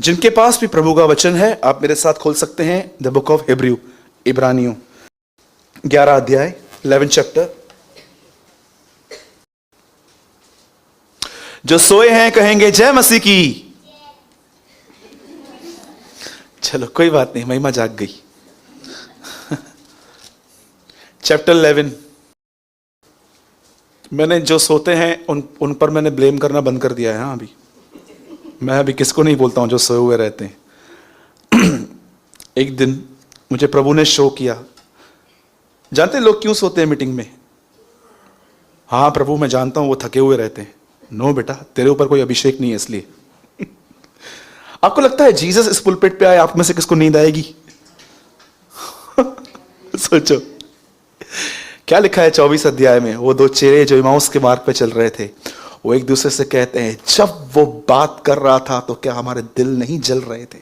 जिनके पास भी प्रभु का वचन है, आप मेरे साथ खोल सकते हैं द बुक ऑफ हिब्रू, इब्रानियों 11 अध्याय 11 चैप्टर। जो सोए हैं कहेंगे जय मसीह की। चलो कोई बात नहीं, महिमा जाग गई। चैप्टर 11। मैंने जो सोते हैं उन पर मैंने ब्लेम करना बंद कर दिया है। हाँ, मैं अभी किसको नहीं बोलता हूं जो सोए हुए रहते हैं। एक दिन मुझे प्रभु ने शो किया। जानते हैं लोग क्यों सोते हैं मीटिंग में? हाँ प्रभु, मैं जानता हूं वो थके हुए रहते हैं। नो बेटा, तेरे ऊपर कोई अभिषेक नहीं है इसलिए। आपको लगता है जीसस इस पुलपिट पे आए, आप में से किसको नींद आएगी? सोचो क्या लिखा है 24 अध्याय में। वो दो चेहरे जो इमाउस के मार्ग पे चल रहे थे, वो एक दूसरे से कहते हैं, जब वो बात कर रहा था तो क्या हमारे दिल नहीं जल रहे थे?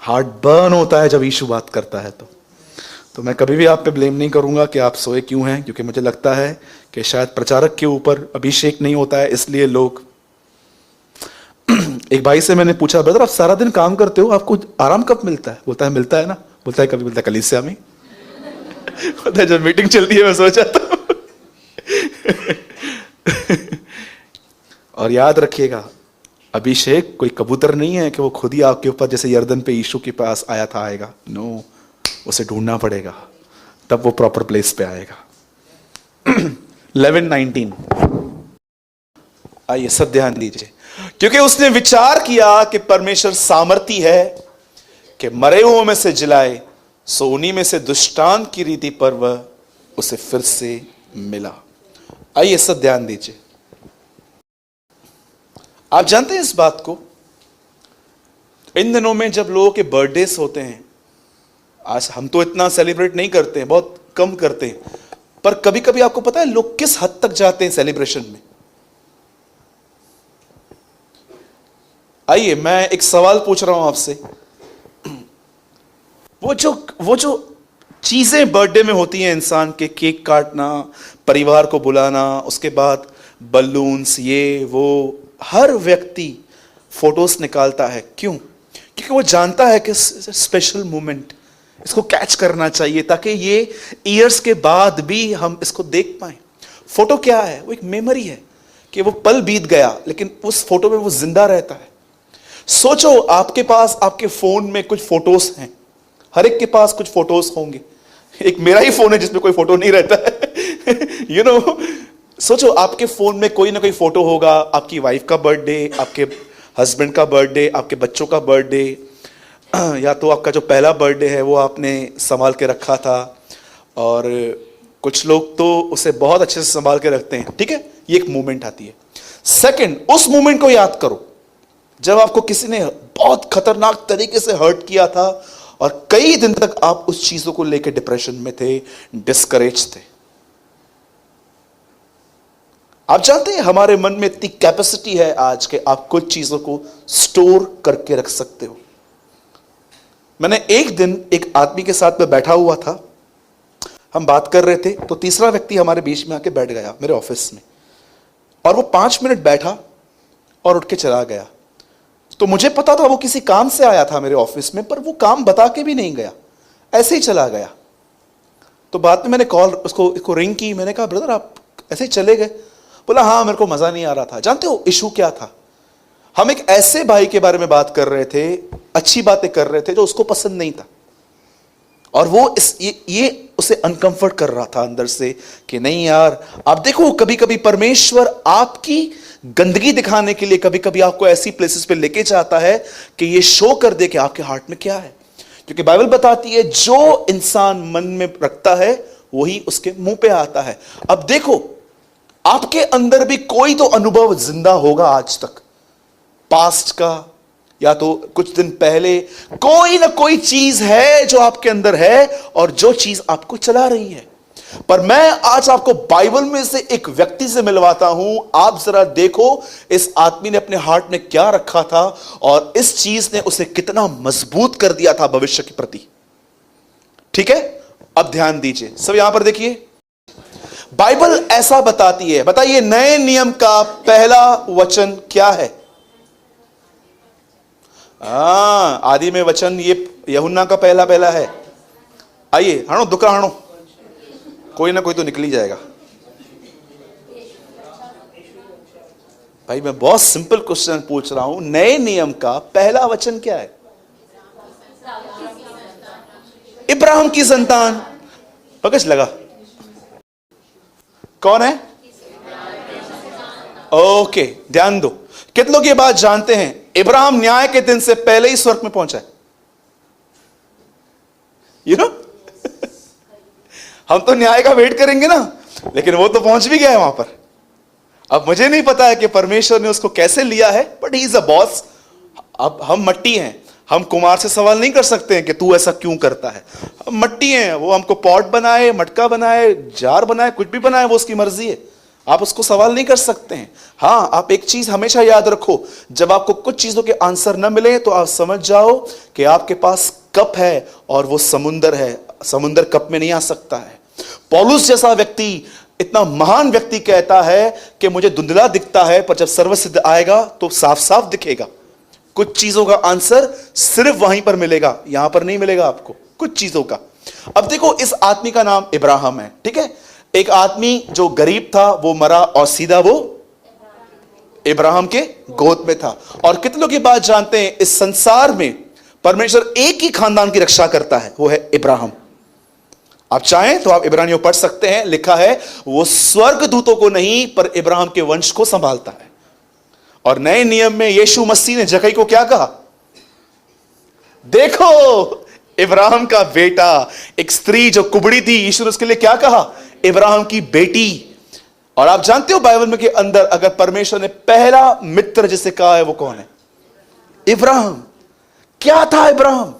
हार्ट बर्न होता है जब यीशु बात करता है। तो मैं कभी भी आप पे ब्लेम नहीं करूंगा कि आप सोए क्यों हैं, क्योंकि मुझे लगता है कि शायद प्रचारक के ऊपर अभिषेक नहीं होता है, इसलिए लोग। एक भाई से मैंने पूछा, ब्रदर आप सारा दिन काम करते हो, आपको आराम कब मिलता है? बोलता है मिलता है ना। बोलता है कभी मिलता है कलीसिया में। बोलता है जब मीटिंग चलती है मैं सो जाता हूं। और याद रखिएगा, अभिषेक कोई कबूतर नहीं है कि वो खुद ही आपके ऊपर जैसे यर्दन पे यीशु के पास आया था आएगा। नो, उसे ढूंढना पड़ेगा, तब वो प्रॉपर प्लेस पे आएगा। 11:19। आइए सब ध्यान दीजिए। क्योंकि उसने विचार किया कि परमेश्वर सामर्थी है कि मरे हुओं में से जिलाए, सो उन्हीं में से दुष्टांत की रीति पर वह उसे फिर से मिला। आइए सब ध्यान दीजिए। आप जानते हैं इस बात को, इन दिनों में जब लोगों के बर्थडेज होते हैं, आज हम तो इतना सेलिब्रेट नहीं करते हैं, बहुत कम करते हैं, पर कभी कभी आपको पता है लोग किस हद तक जाते हैं सेलिब्रेशन में? आइए मैं एक सवाल पूछ रहा हूं आपसे। वो जो चीजें बर्थडे में होती हैं इंसान के, केक काटना, परिवार को बुलाना, उसके बाद बलून्स, ये वो, हर व्यक्ति फोटोज निकालता है। क्यों? क्योंकि वो जानता है कि स्पेशल मोमेंट, इसको कैच करना चाहिए ताकि ये ईयर्स के बाद भी हम इसको देख पाए। फोटो क्या है? वो एक मेमोरी है कि वो पल बीत गया लेकिन उस फोटो में वो जिंदा रहता है। सोचो आपके पास, आपके फोन में कुछ फोटोज हैं, हर एक के पास कुछ फोटोज होंगे। एक मेरा ही फोन है जिसमें कोई फोटो नहीं रहता है। यू नो, सोचो आपके फोन में कोई ना कोई फोटो होगा, आपकी वाइफ का बर्थडे, आपके हस्बैंड का बर्थडे, आपके बच्चों का बर्थडे, या तो आपका जो पहला बर्थडे है वो आपने संभाल के रखा था, और कुछ लोग तो उसे बहुत अच्छे से संभाल के रखते हैं। ठीक है, ये एक मोमेंट आती है। सेकंड, उस मोमेंट को याद करो जब आपको किसी ने बहुत खतरनाक तरीके से हर्ट किया था और कई दिन तक आप उस चीजों को लेकर डिप्रेशन में थे, डिस्करेज थे। आप जानते हैं हमारे मन में इतनी कैपेसिटी है आज के आप कुछ चीजों को स्टोर करके रख सकते हो। मैंने एक दिन एक आदमी के साथ में बैठा हुआ था, हम बात कर रहे थे, तो तीसरा व्यक्ति हमारे बीच में आके बैठ गया मेरे ऑफिस में, और वो 5 मिनट बैठा और उठ के चला गया। तो मुझे पता था वो किसी काम से आया था मेरे ऑफिस में, पर वो काम बता के भी नहीं गया, ऐसे ही चला गया। तो बाद में मैंने कॉल उसको रिंग की, मैंने कहा ब्रदर आप ऐसे ही चले गए? बोला हाँ मेरे को मजा नहीं आ रहा था। जानते हो इशू क्या था? हम एक ऐसे भाई के बारे में बात कर रहे थे, अच्छी बातें कर रहे थे, जो उसको पसंद नहीं था, और वो ये उसे अनकंफर्ट कर रहा था अंदर से कि नहीं यार। आप देखो कभी कभी परमेश्वर आपकी गंदगी दिखाने के लिए कभी कभी आपको ऐसी प्लेसेस पे लेके जाता है कि ये शो कर दे कि आपके हार्ट में क्या है। क्योंकि बाइबल बताती है जो इंसान मन में रखता है वही उसके मुंह पे आता है। अब देखो आपके अंदर भी कोई तो अनुभव जिंदा होगा आज तक, पास्ट का, या तो कुछ दिन पहले, कोई ना कोई चीज है जो आपके अंदर है और जो चीज आपको चला रही है। पर मैं आज आपको बाइबल में से एक व्यक्ति से मिलवाता हूं। आप जरा देखो इस आदमी ने अपने हार्ट में क्या रखा था और इस चीज ने उसे कितना मजबूत कर दिया था भविष्य के प्रति। ठीक है, अब ध्यान दीजिए सब, यहां पर देखिए बाइबल ऐसा बताती है। बताइए नए नियम का पहला वचन क्या है? हाँ, आदि में वचन, ये यूहन्ना का पहला पहला है। आइए हणो दुका हणो, कोई ना कोई तो निकल ही जाएगा। भाई मैं बहुत सिंपल क्वेश्चन पूछ रहा हूं, नए नियम का पहला वचन क्या है? इब्राहिम की संतान। पकड़ लगा? कौन है? ओके, ध्यान दो। कितने लोग ये बात जानते हैं इब्राहिम न्याय के दिन से पहले ही स्वर्ग में पहुंचा है? यू नो हम तो न्याय का वेट करेंगे ना, लेकिन वो तो पहुंच भी गया है वहां पर। अब मुझे नहीं पता है कि परमेश्वर ने उसको कैसे लिया है, but he is a boss. अब हम मट्टी हैं, हम कुमार से सवाल नहीं कर सकते हैं कि तू ऐसा क्यों करता है। हम मट्टी हैं, वो हमको पॉट बनाए, मटका बनाए, जार बनाए, कुछ भी बनाए, वो उसकी मर्जी है। आप उसको सवाल नहीं कर सकते हैं। हाँ, आप एक चीज हमेशा याद रखो, जब आपको कुछ चीजों के आंसर न मिले तो आप समझ जाओ कि आपके पास कप है और वो समुंदर है। समुंदर कप में नहीं आ सकता है। पौलुस जैसा व्यक्ति, इतना महान व्यक्ति कहता है कि मुझे धुंधला दिखता है, पर जब सर्वसिद्ध आएगा तो साफ साफ दिखेगा। कुछ चीजों का आंसर सिर्फ वहीं पर मिलेगा, यहां पर नहीं मिलेगा आपको कुछ चीजों का। अब देखो, इस आदमी का नाम इब्राहिम है, ठीक है। एक आदमी जो गरीब था वो मरा और सीधा वो इब्राहिम के गोद में था। और कितने लोग ये बात जानते हैं, इस संसार में परमेश्वर एक ही खानदान की रक्षा करता है, वो है इब्राहिम। आप चाहें तो आप इब्रानियों पढ़ सकते हैं, लिखा है वो स्वर्ग दूतों को नहीं पर इब्राहिम के वंश को संभालता है। और नए नियम में यीशु मसीह ने जक्कई को क्या कहा? देखो इब्राहिम का बेटा। एक स्त्री जो कुबड़ी थी, यीशु ने उसके लिए क्या कहा? इब्राहिम की बेटी। और आप जानते हो बाइबल में के अंदर अगर परमेश्वर ने पहला मित्र जिसे कहा है वो कौन है? इब्राहिम। क्या था इब्राहिम?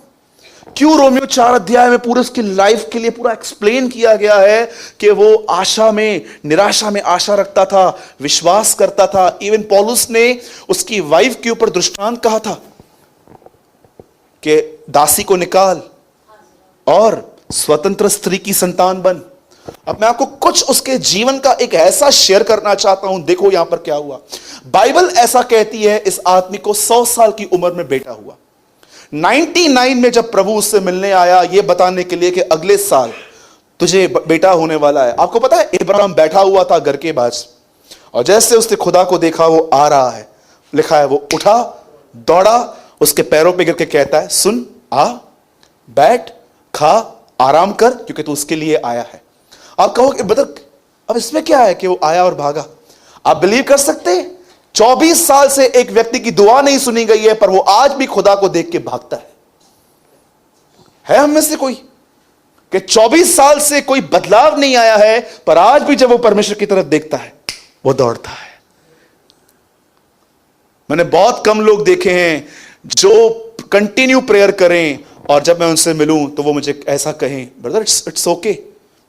क्यों रोमियो 4 अध्याय में पूरे उसकी लाइफ के लिए पूरा एक्सप्लेन किया गया है कि वो आशा में, निराशा में आशा रखता था, विश्वास करता था। इवन पौलुस ने उसकी वाइफ के ऊपर दृष्टांत कहा था कि दासी को निकाल और स्वतंत्र स्त्री की संतान बन। अब मैं आपको कुछ उसके जीवन का एक ऐसा शेयर करना चाहता हूं। देखो यहां पर क्या हुआ। बाइबल ऐसा कहती है इस आदमी को 100 साल की उम्र में बेटा हुआ। 99 में जब प्रभु उससे मिलने आया यह बताने के लिए कि अगले साल तुझे बेटा होने वाला है। आपको पता है इब्राहिम बैठा हुआ था घर के पास, और जैसे उसने खुदा को देखा वो आ रहा है, लिखा है वो उठा, दौड़ा, उसके पैरों पे गिर के कहता है, सुन, आ, बैठ, खा, आराम कर, क्योंकि तू उसके लिए आया है। आप कहोगे बदर अब इसमें क्या है कि वो आया और भागा? आप बिलीव कर सकते हैं 24 साल से एक व्यक्ति की दुआ नहीं सुनी गई है, पर वो आज भी खुदा को देख के भागता है हम में से कोई कि 24 साल से कोई बदलाव नहीं आया है, पर आज भी जब वो परमेश्वर की तरफ देखता है वो दौड़ता है। मैंने बहुत कम लोग देखे हैं जो कंटिन्यू प्रेयर करें और जब मैं उनसे मिलूं तो वो मुझे ऐसा कहें, ब्रदर इट्स ओके,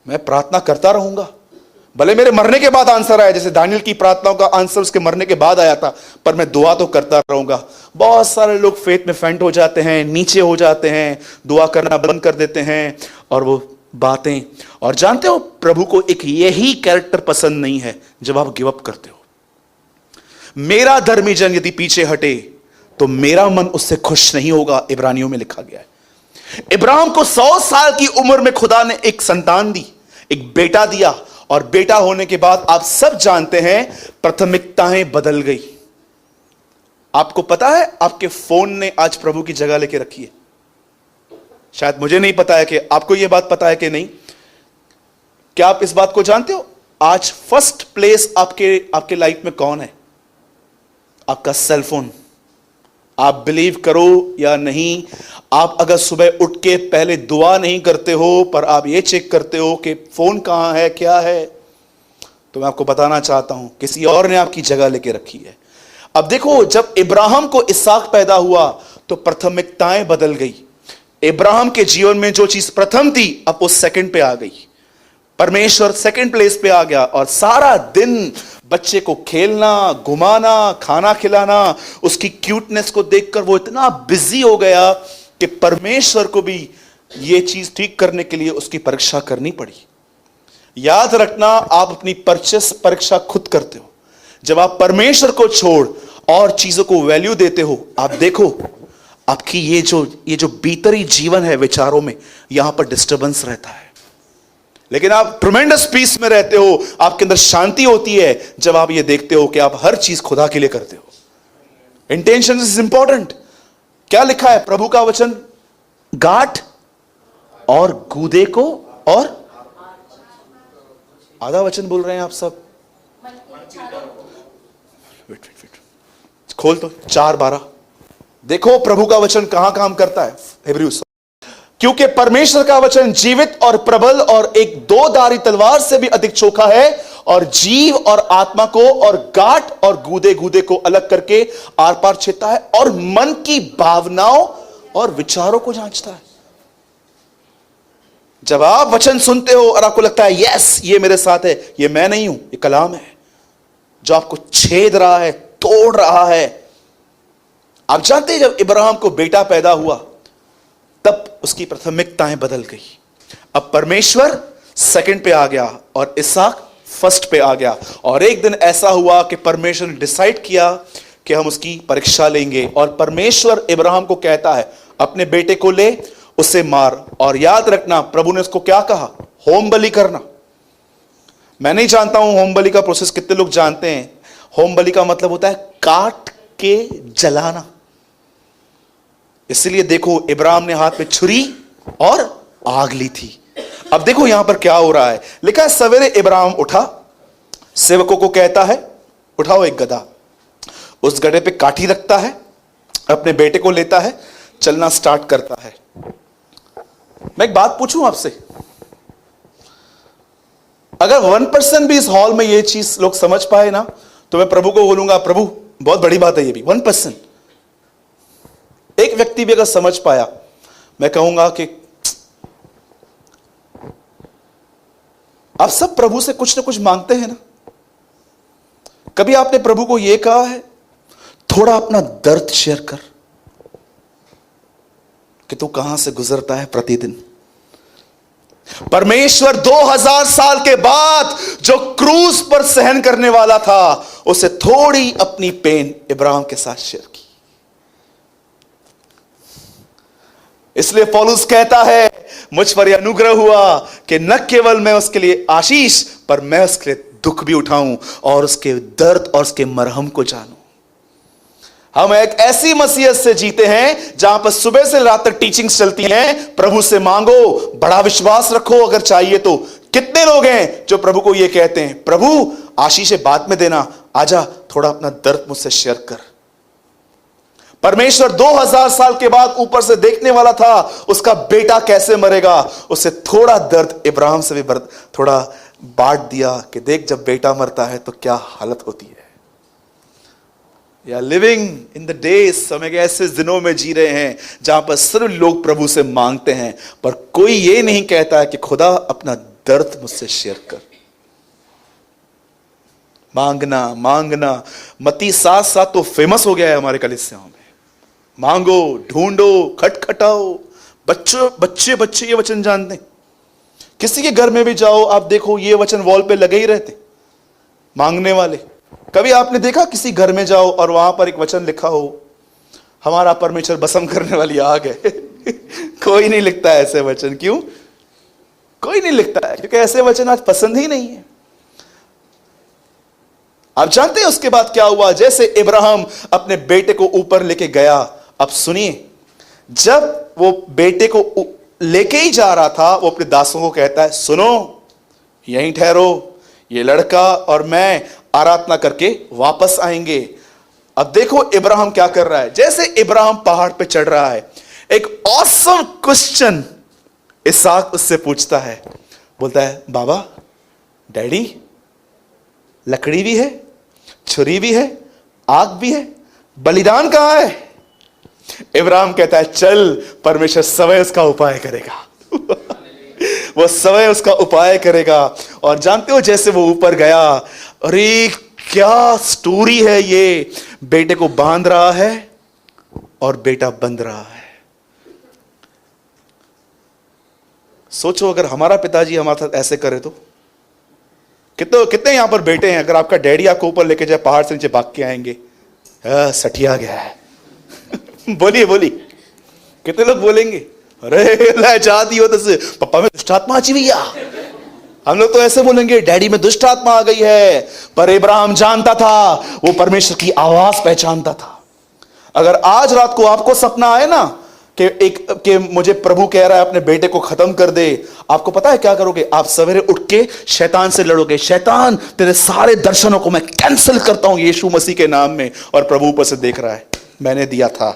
मैं प्रार्थना करता रहूंगा, भले मेरे मरने के बाद आंसर आया, जैसे दानियल की प्रार्थनाओं का आंसर उसके मरने के बाद आया था, पर मैं दुआ तो करता रहूंगा। बहुत सारे लोग फेथ में फेंट हो जाते हैं, नीचे हो जाते हैं, दुआ करना बंद कर देते हैं और वो बातें। और जानते हो प्रभु को एक यही कैरेक्टर पसंद नहीं है जब आप गिव अप करते हो। मेरा धर्मी जन यदि पीछे हटे तो मेरा मन उससे खुश नहीं होगा, इब्रानियों में लिखा गया है। इब्राहिम को 100 साल की उम्र में खुदा ने एक संतान दी, एक बेटा दिया, और बेटा होने के बाद आप सब जानते हैं प्राथमिकताएं बदल गई। आपको पता है आपके फोन ने आज प्रभु की जगह लेके रखी है। शायद मुझे नहीं पता है कि आपको यह बात पता है कि नहीं। क्या आप इस बात को जानते हो? आज फर्स्ट प्लेस आपके लाइफ में कौन है? आपका सेल फोन। आप बिलीव करो या नहीं, आप अगर सुबह उठ के पहले दुआ नहीं करते हो पर आप ये चेक करते हो कि फोन कहां है, क्या है, तो मैं आपको बताना चाहता हूं किसी और ने आपकी जगह लेके रखी है। अब देखो, जब इब्राहिम को इसहाक पैदा हुआ तो प्राथमिकताएं बदल गई। इब्राहिम के जीवन में जो चीज प्रथम थी अब वो सेकंड पे आ गई। परमेश्वर सेकंड प्लेस पे आ गया और सारा दिन बच्चे को खेलना, घुमाना, खाना खिलाना, उसकी क्यूटनेस को देखकर वो इतना बिजी हो गया कि परमेश्वर को भी ये चीज ठीक करने के लिए उसकी परीक्षा करनी पड़ी। याद रखना, आप अपनी परीक्षा खुद करते हो। जब आप परमेश्वर को छोड़ और चीजों को वैल्यू देते हो, आप देखो आपकी ये जो भीतरी जीवन है विचारों में, यहां पर डिस्टरबेंस रहता है। लेकिन आप ट्रमेंडस पीस में रहते हो, आपके अंदर शांति होती है जब आप ये देखते हो कि आप हर चीज खुदा के लिए करते हो। Intention is important. क्या लिखा है प्रभु का वचन? गांठ और गूदे को, और आधा वचन बोल रहे हैं आप सब। वेट खोल तो 4:12 देखो प्रभु का वचन कहां काम करता है। हिब्रूज, क्योंकि परमेश्वर का वचन जीवित और प्रबल और एक दो धारी तलवार से भी अधिक चोखा है, और जीव और आत्मा को और गांठ और गूदे गूदे को अलग करके आर पार छेदता है, और मन की भावनाओं और विचारों को जांचता है। जब आप वचन सुनते हो और आपको लगता है यस ये मेरे साथ है, ये मैं नहीं हूं, ये कलाम है जो आपको छेद रहा है, तोड़ रहा है। आप जानते हैं जब इब्राहिम को बेटा पैदा हुआ तब उसकी प्राथमिकताएं बदल गई। अब परमेश्वर सेकंड पे आ गया और इसहाक फर्स्ट पे आ गया। और एक दिन ऐसा हुआ कि परमेश्वर ने डिसाइड किया कि हम उसकी परीक्षा लेंगे, और परमेश्वर इब्राहिम को कहता है अपने बेटे को ले, उसे मार। और याद रखना प्रभु ने उसको क्या कहा? होम बलि करना। मैं नहीं जानता हूं होम बलि का प्रोसेस कितने लोग जानते हैं। होम बलि का मतलब होता है काट के जलाना। इसलिए देखो इब्राहिम ने हाथ में छुरी और आग ली थी। अब देखो यहां पर क्या हो रहा है, लिखा है सवेरे इब्राहिम उठा, सेवकों को कहता है उठाओ एक गधा, उस गधे पे काठी रखता है, अपने बेटे को लेता है, चलना स्टार्ट करता है। मैं एक बात पूछूं आपसे, अगर 1% भी इस हॉल में ये चीज लोग समझ पाए ना, तो मैं प्रभु को बोलूंगा प्रभु बहुत बड़ी बात है ये भी। 1% एक व्यक्ति भी अगर समझ पाया, मैं कहूंगा कि आप सब प्रभु से कुछ ना कुछ मांगते हैं ना। कभी आपने प्रभु को यह कहा है थोड़ा अपना दर्द शेयर कर कि तू कहां से गुजरता है प्रतिदिन? परमेश्वर 2000 साल के बाद जो क्रूस पर सहन करने वाला था, उसे थोड़ी अपनी पेन इब्राहिम के साथ शेयर की। इसलिए पौलुस कहता है मुझ पर यह अनुग्रह हुआ कि न केवल मैं उसके लिए आशीष, पर मैं उसके लिए दुख भी उठाऊं और उसके दर्द और उसके मरहम को जानूं। हम एक ऐसी मसीहत से जीते हैं जहां पर सुबह से रात तक टीचिंग्स चलती हैं, प्रभु से मांगो, बड़ा विश्वास रखो अगर चाहिए तो। कितने लोग हैं जो प्रभु को यह कहते हैं प्रभु आशीष बाद में देना, आजा थोड़ा अपना दर्द मुझसे शेयर कर। परमेश्वर 2000 साल के बाद ऊपर से देखने वाला था उसका बेटा कैसे मरेगा, उसे थोड़ा दर्द इब्राहिम से भी थोड़ा बांट दिया कि देख जब बेटा मरता है तो क्या हालत होती है। या लिविंग इन द डेज, हम एक ऐसे दिनों में जी रहे हैं जहां पर सिर्फ लोग प्रभु से मांगते हैं, पर कोई ये नहीं कहता है कि खुदा अपना दर्द मुझसे शेयर कर। मांगना मांगना, मत्ती 7:7 तो फेमस हो गया है हमारे कलीसियाओं में। मांगो, ढूंढो, खटखटाओ। बच्चे बच्चे ये वचन जानते हैं। किसी के घर में भी जाओ आप देखो ये वचन वॉल पे लगे ही रहते, मांगने वाले। कभी आपने देखा किसी घर में जाओ और वहां पर एक वचन लिखा हो हमारा परमेश्वर भस्म करने वाली आग है? कोई नहीं लिखता है ऐसे वचन। क्यों कोई नहीं लिखता है? क्योंकि ऐसे वचन आज पसंद ही नहीं है। आप जानते हैं उसके बाद क्या हुआ? जैसे इब्राहिम अपने बेटे को ऊपर लेके गया, अब सुनिए, जब वो बेटे को लेके ही जा रहा था, वो अपने दासों को कहता है सुनो यहीं ठहरो, ये लड़का और मैं आराधना करके वापस आएंगे। अब देखो इब्राहिम क्या कर रहा है। जैसे इब्राहिम पहाड़ पे चढ़ रहा है, एक ऑसम क्वेश्चन इसहाक उससे पूछता है। बोलता है बाबा, डैडी, लकड़ी भी है, छुरी भी है, आग भी है, बलिदान कहां है? इब्राहिम कहता है चल, परमेश्वर समय उसका उपाय करेगा। वो समय उसका उपाय करेगा। और जानते हो जैसे वो ऊपर गया, अरे क्या स्टोरी है ये। बेटे को बांध रहा है और बेटा बंध रहा है। सोचो अगर हमारा पिताजी हमारे साथ ऐसे करे तो कितने यहां पर बेटे हैं, अगर आपका डैडी आपको ऊपर लेके जाए पहाड़ से नीचे भाग के आएंगे, सठिया गया है। बोलिए बोलिए, कितने लोग बोलेंगे, अरे चाहती हो तो पप्पा में दुष्ट आत्मा आची भैया। हम लोग तो ऐसे बोलेंगे, डैडी में दुष्ट आत्मा आ गई है। पर इब्राहिम जानता था, वो परमेश्वर की आवाज पहचानता था। अगर आज रात को आपको सपना आए ना कि मुझे प्रभु कह रहा है अपने बेटे को खत्म कर दे, आपको पता है क्या करोगे? आप सवेरे उठ के शैतान से लड़ोगे, शैतान तेरे सारे दर्शनों को मैं कैंसिल करता हूं यीशु मसीह के नाम में। और प्रभु ऊपर से देख रहा है, मैंने दिया था।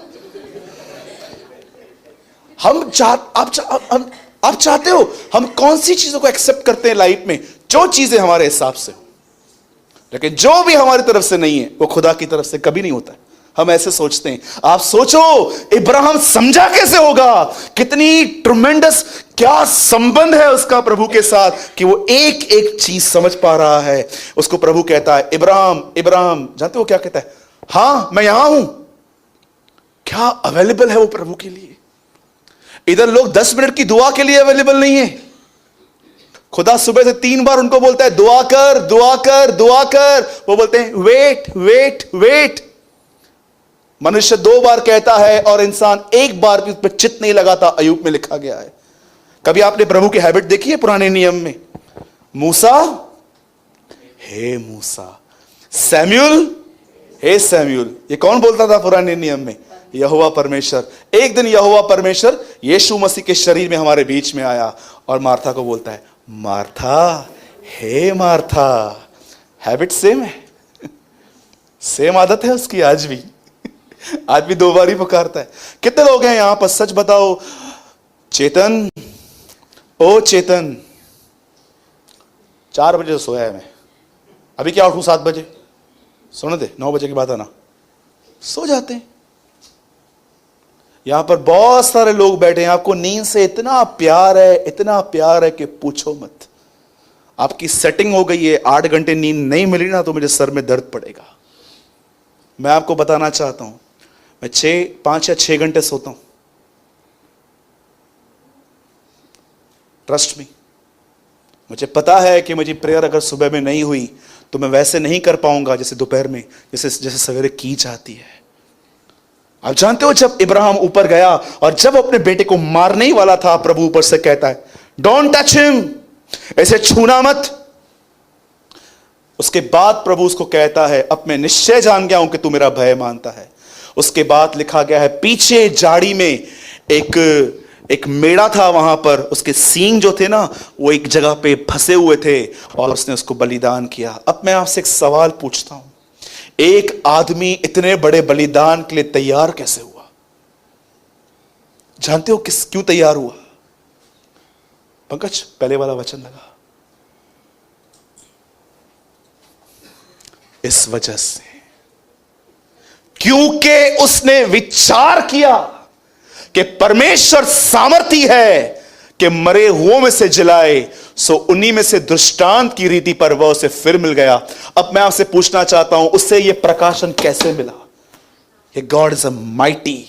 आप चाहते हो हम कौन सी चीजों को एक्सेप्ट करते हैं लाइफ में? जो चीजें हमारे हिसाब से, लेकिन जो भी हमारी तरफ से नहीं है वो खुदा की तरफ से कभी नहीं होता है। हम ऐसे सोचते हैं। आप सोचो इब्राहिम समझा कैसे होगा, कितनी ट्रमेंडस, क्या संबंध है उसका प्रभु के साथ कि वो एक एक चीज समझ पा रहा है। उसको प्रभु कहता है, इब्राहिम इब्राहिम। जानते हो क्या कहता है? हां मैं यहां हूं। क्या अवेलेबल है वो प्रभु के लिए। इधर लोग 10 मिनट की दुआ के लिए अवेलेबल नहीं है। खुदा सुबह से 3 बार उनको बोलता है, दुआ कर दुआ कर दुआ कर। वो बोलते हैं वेट वेट वेट। मनुष्य 2 बार कहता है और इंसान 1 बार भी उस पर चित्त नहीं लगाता। अय्यूब में लिखा गया है। कभी आपने प्रभु की हैबिट देखी है पुराने नियम में? मूसा, हे मूसा। सैम्यूल, हे सैम्यूल। ये कौन बोलता था पुराने नियम में? यहोवा परमेश्वर। एक दिन यहोवा परमेश्वर यीशु मसीह के शरीर में हमारे बीच में आया और मार्था को बोलता है, मार्था, हे मार्था। हैबिट सेम है, सेम आदत है उसकी आज भी। आज भी 2 बार ही पुकारता है। कितने लोग हैं यहां पर, सच बताओ? चेतन, ओ चेतन। 4 बजे सोया है मैं, अभी क्या उठूं 7 बजे? सुनो दे, 9 बजे के बाद आना। सो जाते हैं। यहां पर बहुत सारे लोग बैठे हैं, आपको नींद से इतना प्यार है, इतना प्यार है कि पूछो मत। आपकी सेटिंग हो गई है, 8 घंटे नींद नहीं मिली ना तो मुझे सर में दर्द पड़ेगा। मैं आपको बताना चाहता हूं, मैं 5 या 6 घंटे सोता हूं। Trust me. मुझे पता है कि मुझे प्रेयर अगर सुबह में नहीं हुई तो मैं वैसे नहीं कर पाऊंगा जैसे दोपहर में, जैसे सवेरे की जाती है। आप जानते हो, जब इब्राहिम ऊपर गया और जब अपने बेटे को मारने ही वाला था, प्रभु ऊपर से कहता है, डोंट टच हिम, ऐसे छूना मत। उसके बाद प्रभु उसको कहता है, अब मैं निश्चय जान गया हूं कि तू मेरा भय मानता है। उसके बाद लिखा गया है, पीछे झाड़ी में एक मेढ़ा था, वहां पर उसके सींग जो थे ना वो एक जगह पे फंसे हुए थे और उसने उसको बलिदान किया। अब मैं आपसे एक सवाल पूछता हूं, एक आदमी इतने बड़े बलिदान के लिए तैयार कैसे हुआ? जानते हो क्यों तैयार हुआ? पंकज पहले वाला वचन लगा। इस वजह से, क्योंकि उसने विचार किया कि परमेश्वर सामर्थी है कि मरे हुओं में से जिलाए, सो उन्हीं में से दृष्टांत की रीति पर वह उसे फिर मिल गया। अब मैं आपसे पूछना चाहता हूं, उससे यह प्रकाशन कैसे मिला? ये गॉड इज अ माइटी।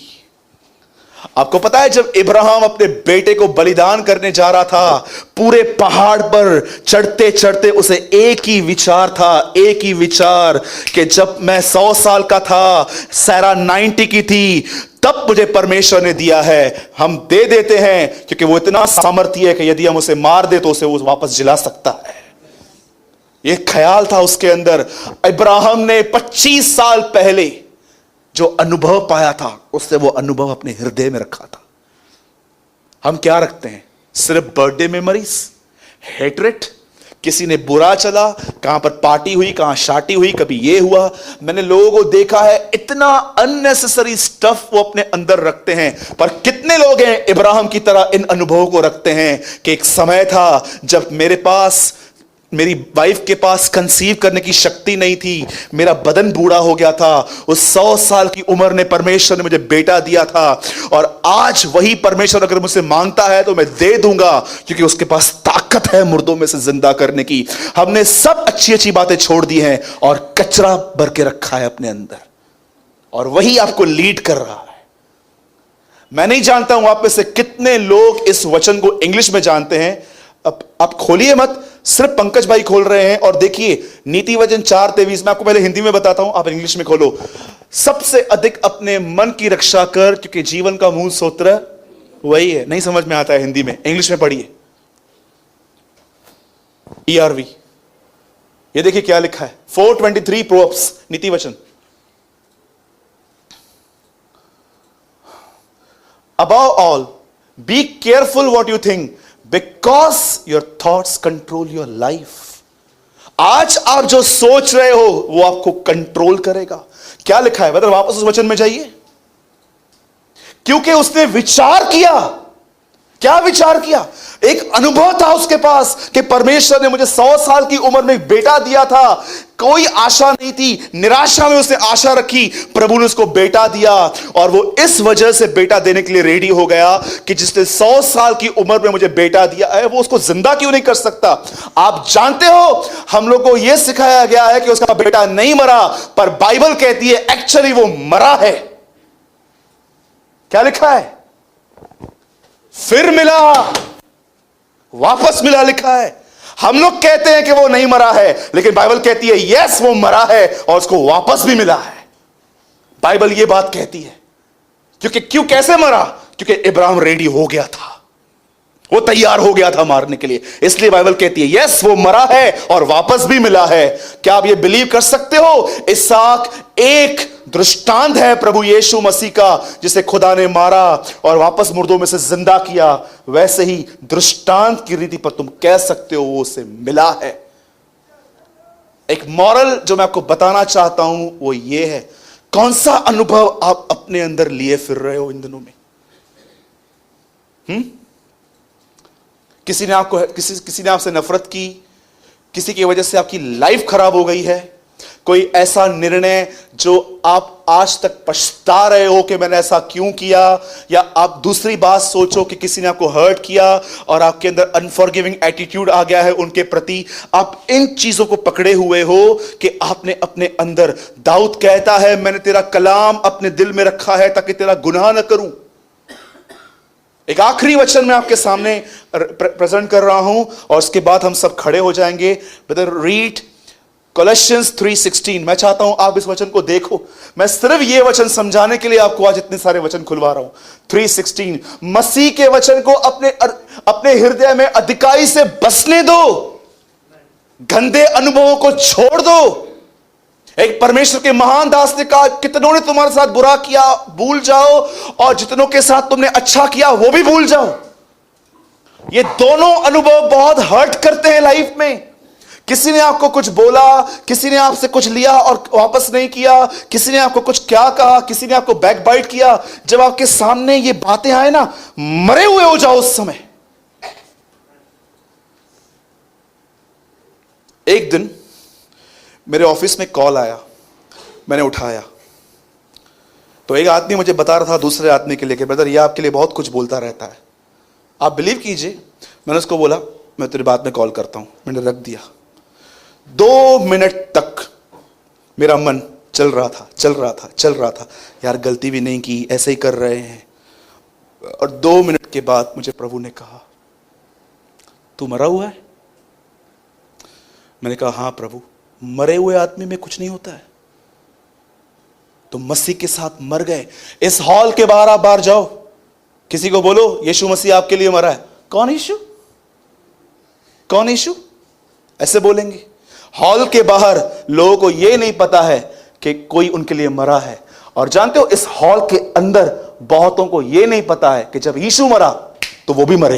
आपको पता है, जब इब्राहिम अपने बेटे को बलिदान करने जा रहा था, पूरे पहाड़ पर चढ़ते चढ़ते उसे एक ही विचार था, एक ही विचार कि जब मैं 100 साल का था, सारा 90 की थी, तब मुझे परमेश्वर ने दिया है। हम दे देते हैं क्योंकि वो इतना सामर्थी है कि यदि हम उसे मार दे तो उसे वो वापस जिला सकता है। ये ख्याल था उसके अंदर। इब्राहिम ने 25 साल पहले जो अनुभव पाया था, उससे वो अनुभव अपने हृदय में रखा था। हम क्या रखते हैं? सिर्फ बर्थडे मेमोरीज, हेट्रेट, किसी ने बुरा चला, कहां पर पार्टी हुई, कहां शाटी हुई, कभी ये हुआ। मैंने लोगों को देखा है, इतना अननेसेसरी स्टफ वो अपने अंदर रखते हैं। पर कितने लोग हैं इब्राहिम की तरह इन अनुभवों को रखते हैं कि एक समय था जब मेरी वाइफ के पास कंसीव करने की शक्ति नहीं थी, मेरा बदन बूढ़ा हो गया था, उस 100 साल की उम्र ने परमेश्वर ने मुझे बेटा दिया था, और आज वही परमेश्वर अगर मुझसे मांगता है तो मैं दे दूंगा, क्योंकि उसके पास ताकत है मुर्दों में से जिंदा करने की। हमने सब अच्छी अच्छी बातें छोड़ दी हैं और कचरा भर के रखा है अपने अंदर, और वही आपको लीड कर रहा है। मैं नहीं जानता हूं आप में से कितने लोग इस वचन को इंग्लिश में जानते हैं। अब आप खोलिए मत, सिर्फ पंकज भाई खोल रहे हैं, और देखिए नीति वचन 4:23। मैं आपको पहले हिंदी में बताता हूं, आप इंग्लिश में खोलो। सबसे अधिक अपने मन की रक्षा कर, क्योंकि जीवन का मूल सूत्र वही है। नहीं समझ में आता है हिंदी में, इंग्लिश में पढ़िए। ERV, ये देखिए क्या लिखा है, 423 प्रोवर्ब्स, नीति वचन। Above all, be careful what you think, because your thoughts control your life. आज आप जो सोच रहे हो वो आपको कंट्रोल करेगा। क्या लिखा है, मतलब वापस उस वचन में जाइए। क्योंकि उसने विचार किया। क्या विचार किया? एक अनुभव था उसके पास कि परमेश्वर ने मुझे 100 साल की उम्र में एक बेटा दिया था। कोई आशा नहीं थी, निराशा में उसने आशा रखी, प्रभु ने उसको बेटा दिया। और वो इस वजह से बेटा देने के लिए रेडी हो गया कि जिसने 100 साल की उम्र में मुझे बेटा दिया है, वो उसको जिंदा क्यों नहीं कर सकता? आप जानते हो, हम लोग को यह सिखाया गया है कि उसका बेटा नहीं मरा, पर बाइबल कहती है एक्चुअली वो मरा है। क्या लिखा है? फिर मिला, वापस मिला, लिखा है। हम लोग कहते हैं कि वो नहीं मरा है, लेकिन बाइबल कहती है यस वो मरा है और उसको वापस भी मिला है। बाइबल ये बात कहती है। क्यों कैसे मरा? क्योंकि इब्राहिम रेडी हो गया था, वो तैयार हो गया था मारने के लिए। इसलिए बाइबल कहती है यस वो मरा है और वापस भी मिला है। क्या आप ये बिलीव कर सकते हो? इसहाक एक दृष्टांत है प्रभु यीशु मसीह का, जिसे खुदा ने मारा और वापस मुर्दों में से जिंदा किया। वैसे ही दृष्टांत की रीति पर तुम कह सकते हो वो उसे मिला है। एक मॉरल जो मैं आपको बताना चाहता हूं वो ये है, कौन सा अनुभव आप अपने अंदर लिए फिर रहे हो इन दिनों में? किसी ने आपसे नफरत की, किसी की वजह से आपकी लाइफ खराब हो गई है, कोई ऐसा निर्णय जो आप आज तक पछता रहे हो कि मैंने ऐसा क्यों किया, या आप दूसरी बात सोचो कि किसी ने आपको हर्ट किया और आपके अंदर अनफॉरगिविंग एटीट्यूड आ गया है उनके प्रति। आप इन चीजों को पकड़े हुए हो कि आपने अपने अंदर, दाऊद कहता है मैंने तेरा कलाम अपने दिल में रखा है ताकि तेरा गुनाह न करूं। एक आखिरी वचन मैं आपके सामने प्रेजेंट कर रहा हूं और उसके बाद हम सब खड़े हो जाएंगे। Brother read Colossians 3:16। मैं चाहता हूं आप इस वचन को देखो। मैं सिर्फ ये वचन समझाने के लिए आपको आज इतने सारे वचन खुलवा रहा हूं। 3:16, मसीह के वचन को अपने हृदय में अधिकाई से बसने दो, गंदे अनुभवों को छोड़ दो। एक परमेश्वर के महान दास ने कहा, कितनों ने तुम्हारे साथ बुरा किया भूल जाओ, और जितनों के साथ तुमने अच्छा किया वो भी भूल जाओ। ये दोनों अनुभव बहुत हर्ट करते हैं लाइफ में। किसी ने आपको कुछ बोला, किसी ने आपसे कुछ लिया और वापस नहीं किया, किसी ने आपको कुछ क्या कहा, किसी ने आपको बैकबाइट किया। जब आपके सामने ये बातें आए ना, मरे हुए हो जाओ उस समय। एक दिन मेरे ऑफिस में कॉल आया, मैंने उठाया तो एक आदमी मुझे बता रहा था दूसरे आदमी के लिए कि ब्रदर ये आपके लिए बहुत कुछ बोलता रहता है। आप बिलीव कीजिए, मैंने उसको बोला मैं तेरे बाद में कॉल करता हूं। मैंने रख दिया। 2 मिनट तक मेरा मन चल रहा था, यार गलती भी नहीं की, ऐसे ही कर रहे हैं। और 2 मिनट के बाद मुझे प्रभु ने कहा तू मरा हुआ है? मैंने कहा हाँ प्रभु, मरे हुए आदमी में कुछ नहीं होता है। तो मसीह के साथ मर गए। इस हॉल के बाहर आप बाहर जाओ, किसी को बोलो यीशु मसीह आपके लिए मरा है। कौन यीशु? कौन यीशु? ऐसे बोलेंगे। हॉल के बाहर लोगों को यह नहीं पता है कि कोई उनके लिए मरा है। और जानते हो, इस हॉल के अंदर बहुतों को यह नहीं पता है कि जब यीशु मरा तो वो भी मरे।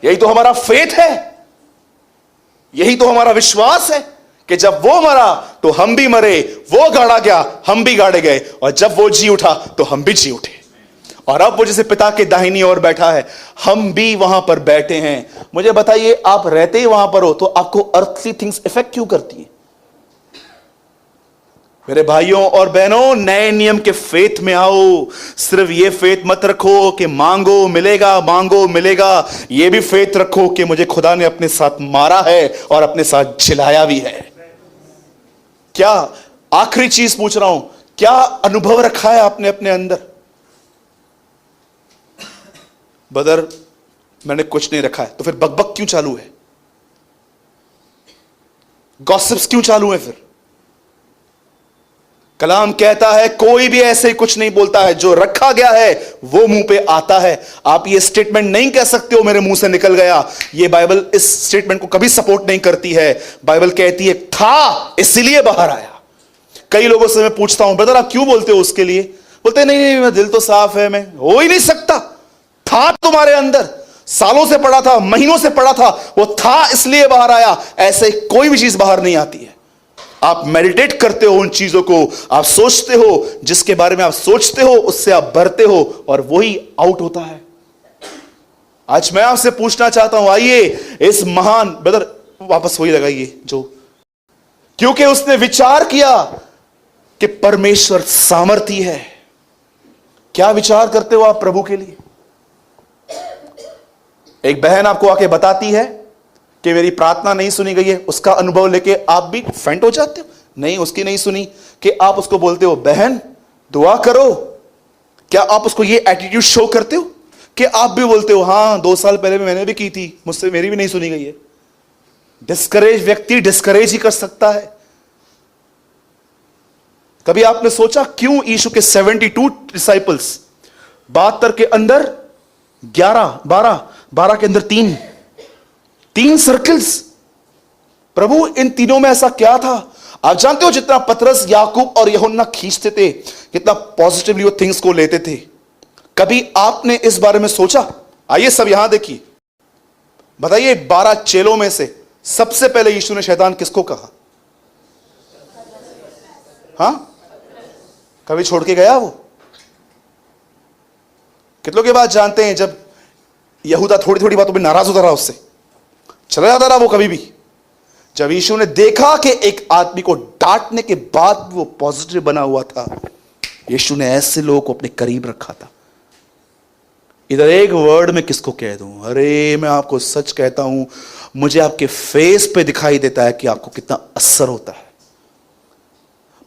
यही तो हमारा फेथ है, यही तो हमारा विश्वास है कि जब वो मरा तो हम भी मरे, वो गाड़ा गया हम भी गाड़े गए, और जब वो जी उठा तो हम भी जी उठे। और अब वो जैसे पिता के दाहिनी ओर बैठा है, हम भी वहां पर बैठे हैं। मुझे बताइए, आप रहते ही वहां पर हो तो आपको अर्थली थिंग्स इफेक्ट क्यों करती हैं? मेरे भाइयों और बहनों, नए नियम के फेथ में आओ। सिर्फ ये फेथ मत रखो कि मांगो मिलेगा, मांगो मिलेगा। ये भी फेथ रखो कि मुझे खुदा ने अपने साथ मारा है और अपने साथ जिलाया भी है। क्या आखिरी चीज पूछ रहा हूं, क्या अनुभव रखा है आपने अपने अंदर? ब्रदर मैंने कुछ नहीं रखा है। तो फिर बकबक क्यों चालू है? गॉसिप्स क्यों चालू है? फिर कलाम कहता है कोई भी ऐसे ही कुछ नहीं बोलता है, जो रखा गया है वो मुंह पे आता है। आप ये स्टेटमेंट नहीं कह सकते हो मेरे मुंह से निकल गया। ये बाइबल इस स्टेटमेंट को कभी सपोर्ट नहीं करती है। बाइबल कहती है था इसलिए बाहर आया। कई लोगों से मैं पूछता हूं, ब्रदर आप क्यों बोलते हो उसके लिए? बोलते नहीं नहीं, मेरा दिल तो साफ है, मैं हो ही नहीं सकता। था तुम्हारे अंदर, सालों से पड़ा था, महीनों से पड़ा था, वो था इसलिए बाहर आया। ऐसे कोई भी चीज बाहर नहीं आती है। आप मेडिटेट करते हो उन चीजों को, आप सोचते हो, जिसके बारे में आप सोचते हो उससे आप भरते हो और वही आउट होता है। आज मैं आपसे पूछना चाहता हूं, आइए इस महान ब्रदर वापस वही लगाइए जो, क्योंकि उसने विचार किया कि परमेश्वर सामर्थी है। क्या विचार करते हो आप प्रभु के लिए? एक बहन आपको आके बताती है कि मेरी प्रार्थना नहीं सुनी गई है, उसका अनुभव लेके आप भी फेंट हो जाते हो। नहीं, उसकी नहीं सुनी कि आप उसको बोलते हो बहन दुआ करो। क्या आप उसको ये एटीट्यूड शो करते हो कि आप भी बोलते हो हाँ 2 साल पहले मैंने भी की थी, मुझसे मेरी भी नहीं सुनी गई है? डिस्करेज व्यक्ति डिस्करेज ही कर सकता है। कभी आपने सोचा क्यों यीशु के 72 डिसाइपल्स 72 के अंदर 11, 12 के अंदर 3 सर्कल्स? प्रभु इन तीनों में ऐसा क्या था? आप जानते हो जितना पतरस, याकूब और यूहन्ना खींचते थे, कितना पॉजिटिवली वो थिंग्स को लेते थे। कभी आपने इस बारे में सोचा? आइए सब यहां देखिए, बताइए 12 चेलों में से सबसे पहले यीशु ने शैतान किसको कहा? हां, कभी छोड़ के गया वो? कितनों के बाद जानते हैं जब यहूदा थोड़ी थोड़ी बातों में नाराज होता रहा, उससे चला जाता रहा वो कभी भी। जब यीशु ने देखा कि एक आदमी को डांटने के बाद वो पॉजिटिव बना हुआ था, यीशु ने ऐसे लोगों को अपने करीब रखा था। इधर एक वर्ड में किसको कह दूं, अरे मैं आपको सच कहता हूं, मुझे आपके फेस पे दिखाई देता है कि आपको कितना असर होता है।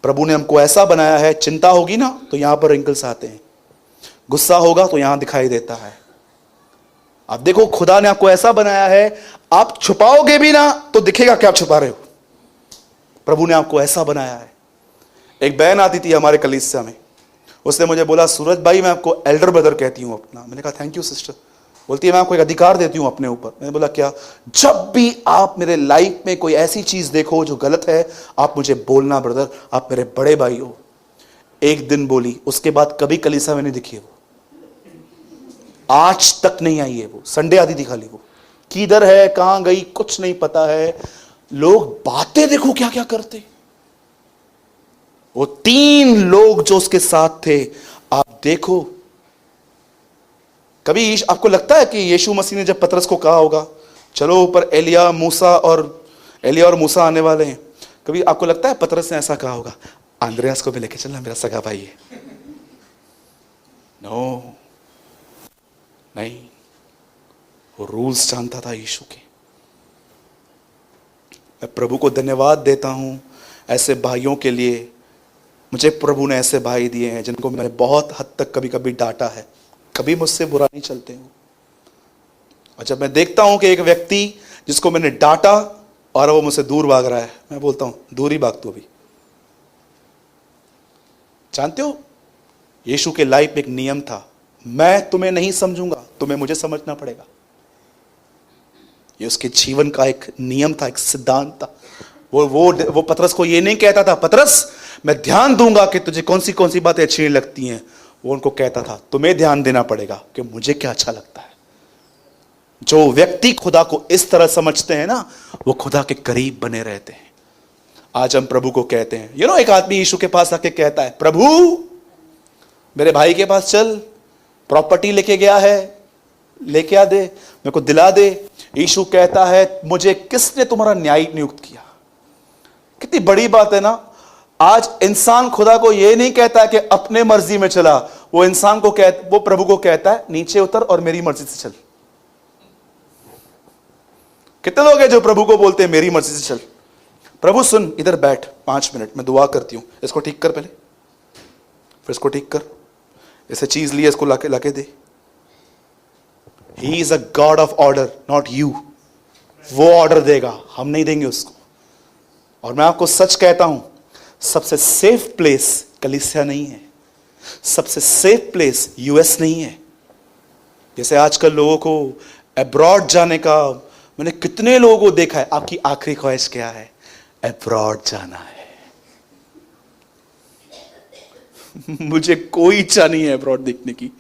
प्रभु ने हमको ऐसा बनाया है, चिंता होगी ना तो यहां पर रिंकल्स आते हैं, गुस्सा होगा तो यहां दिखाई देता है। आप देखो खुदा ने आपको ऐसा बनाया है, आप छुपाओगे भी ना तो दिखेगा कि आप छुपा रहे हो। प्रभु ने आपको ऐसा बनाया है। एक बहन आती थी हमारे कलीसिया में, उसने मुझे बोला सूरज भाई मैं आपको एल्डर ब्रदर कहती हूं अपना। मैंने कहा थैंक यू सिस्टर। बोलती है मैं आपको एक अधिकार देती हूं अपने ऊपर। मैंने बोला क्या? जब भी आप मेरे लाइफ में कोई ऐसी चीज देखो जो गलत है, आप मुझे बोलना ब्रदर, आप मेरे बड़े भाई हो। एक दिन बोली, उसके बाद कभी कलीसिया में नहीं दिखी वो, आज तक नहीं आई है वो। संडे आती थी खाली वो, किधर है कहां गई कुछ नहीं पता है। लोग बातें देखो क्या क्या करते। वो 3 लोग जो उसके साथ थे, आप देखो, कभी आपको लगता है कि यीशु मसीह ने जब पतरस को कहा होगा चलो ऊपर एलिया और मूसा आने वाले हैं, कभी आपको लगता है पतरस ने ऐसा कहा होगा अंद्रयास को भी लेके चलना, मेरा सगा भाई है? नो, नहीं, वो रूल्स जानता था यीशु के। मैं प्रभु को धन्यवाद देता हूं ऐसे भाइयों के लिए। मुझे प्रभु ने ऐसे भाई दिए हैं जिनको मैंने बहुत हद तक कभी कभी डांटा है, कभी मुझसे बुरा नहीं चलते हो। और जब मैं देखता हूं कि एक व्यक्ति जिसको मैंने डांटा और वो मुझसे दूर भाग रहा है, मैं बोलता हूं दूर ही भाग तू अभी। जानते हो यीशु के लाइफ में एक नियम था, मैं तुम्हें नहीं समझूंगा, तुम्हें मुझे समझना पड़ेगा। ये उसके जीवन का एक नियम था, एक सिद्धांत था। वो पतरस को ये नहीं कहता था पतरस मैं ध्यान दूंगा कि तुझे कौन सी बातें अच्छी नहीं लगती हैं। वो उनको कहता था तुम्हें ध्यान देना पड़ेगा कि मुझे क्या अच्छा लगता है। जो व्यक्ति खुदा को इस तरह समझते हैं ना, वो खुदा के करीब बने रहते हैं। आज हम प्रभु को कहते हैं, एक आदमी यीशु के पास आके कहता है प्रभु मेरे भाई के पास चल, प्रॉपर्टी लेके गया है, लेके आ दे, मेरे को दिला दे। यीशु कहता है मुझे किसने तुम्हारा न्यायिक नियुक्त किया? कितनी बड़ी बात है ना। आज इंसान खुदा को यह नहीं कहता है कि अपने मर्जी में चला, वो प्रभु को कहता है नीचे उतर और मेरी मर्जी से चल। कितने लोग हैं जो प्रभु को बोलते हैं मेरी मर्जी से चल? प्रभु सुन, इधर बैठ 5 मिनट, मैं दुआ करती हूं, इसको ठीक कर पहले, फिर इसको ठीक कर, इसे चीज लिया इसको लाके दे। He is a god of order, not you. वो ऑर्डर देगा, हम नहीं देंगे उसको। और मैं आपको सच कहता हूं, सबसे सेफ प्लेस कलीसिया नहीं है, सबसे सेफ प्लेस यूएस नहीं है। जैसे आजकल लोगों को अब्रॉड जाने का, मैंने कितने लोगों को देखा है, आपकी आखिरी ख्वाहिश क्या है? अब्रॉड जाना है। मुझे कोई इच्छा नहीं है अब्रॉड देखने की।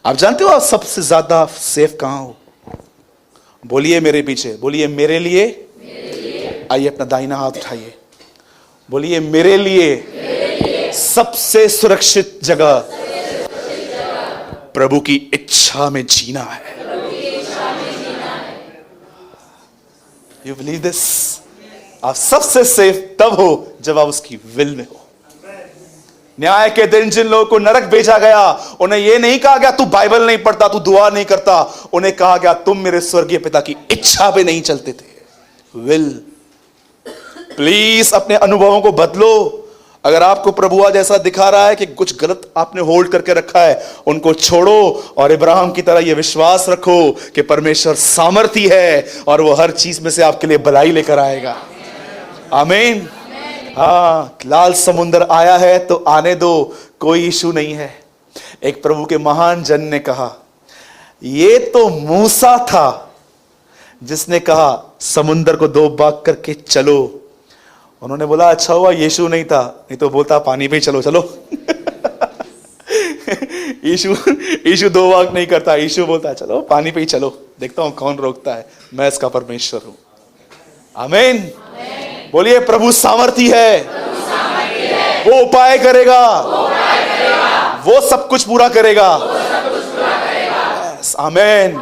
आप जानते हो आप सबसे ज्यादा सेफ कहां हो? बोलिए मेरे पीछे, बोलिए मेरे लिए। आइए अपना दाहिना हाथ उठाइए, बोलिए मेरे लिए सबसे सुरक्षित जगह प्रभु की इच्छा में जीना है। You believe this? आप सबसे सेफ तब हो जब आप उसकी विल में हो। न्याय के दिन जिन लोगों को नरक भेजा गया, उन्हें यह नहीं कहा गया तू बाइबल नहीं पढ़ता, तू दुआ नहीं करता। उन्हें कहा गया तुम मेरे स्वर्गीय पिता की इच्छा पे नहीं चलते थे। विल। प्लीज अपने अनुभवों को बदलो। अगर आपको प्रभु आज ऐसा दिखा रहा है कि कुछ गलत आपने होल्ड करके रखा है, उनको छोड़ो और इब्राहिम की तरह यह विश्वास रखो कि परमेश्वर सामर्थी है और वो हर चीज में से आपके लिए भलाई लेकर आएगा। आमीन। हाँ, लाल समुद्र आया है तो आने दो, कोई इशू नहीं है। एक प्रभु के महान जन ने कहा, ये तो मूसा था जिसने कहा समुद्र को दो भाग करके चलो। उन्होंने बोला अच्छा हुआ यीशु नहीं था, नहीं तो बोलता पानी पे चलो चलो। यीशु दो भाग नहीं करता, यीशु बोलता चलो पानी पे ही चलो, देखता हूं कौन रोकता है, मैं इसका परमेश्वर हूं। आमीन। बोलिए प्रभु सामर्थी है, वो उपाय करेगा, वो सब कुछ पूरा करेगा। आमीन।